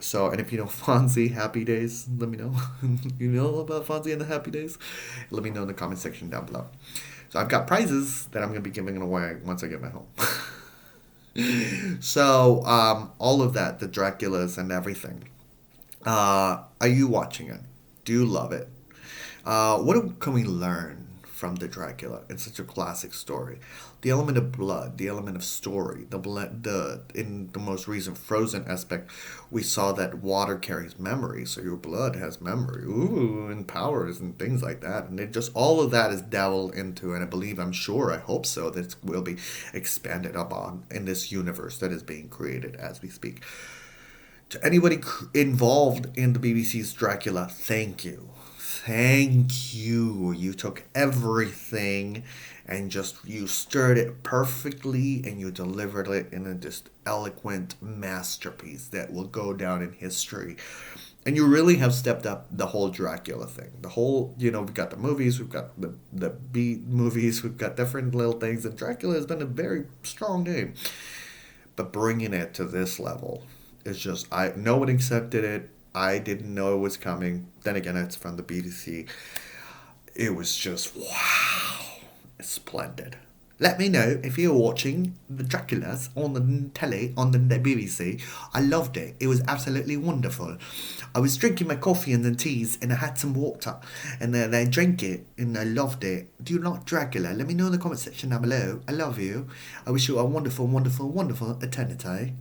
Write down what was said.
So, and if you know Fonzie Happy Days, let me know. You know about Fonzie and the Happy Days? Let me know in the comment section down below. So I've got prizes that I'm gonna be giving away once I get my home. So, all of that, the Draculas and everything. Are you watching it? Do you love it? Can we learn from the Dracula? It's such a classic story. The element of blood, the element of story, the in the most recent Frozen aspect, we saw that water carries memory, so your blood has memory, ooh, and powers and things like that, and it just all of that is delved into, and I believe, I'm sure, I hope so, that it will be expanded upon in this universe that is being created as we speak. To anybody involved in the BBC's Dracula, thank you. Thank you. You took everything and just you stirred it perfectly and you delivered it in a just eloquent masterpiece that will go down in history. And you really have stepped up the whole Dracula thing. The whole, we've got the movies, we've got the B movies, we've got different little things, and Dracula has been a very strong name. But bringing it to this level is just, no one accepted it. I didn't know it was coming. Then again, it's from the BBC. It was just, wow, splendid. Let me know if you're watching the Draculas on the telly, on the BBC. I loved it. It was absolutely wonderful. I was drinking my coffee and the teas and I had some water. And then I drank it and I loved it. Do you like Dracula? Let me know in the comment section down below. I love you. I wish you a wonderful, wonderful, wonderful eternity.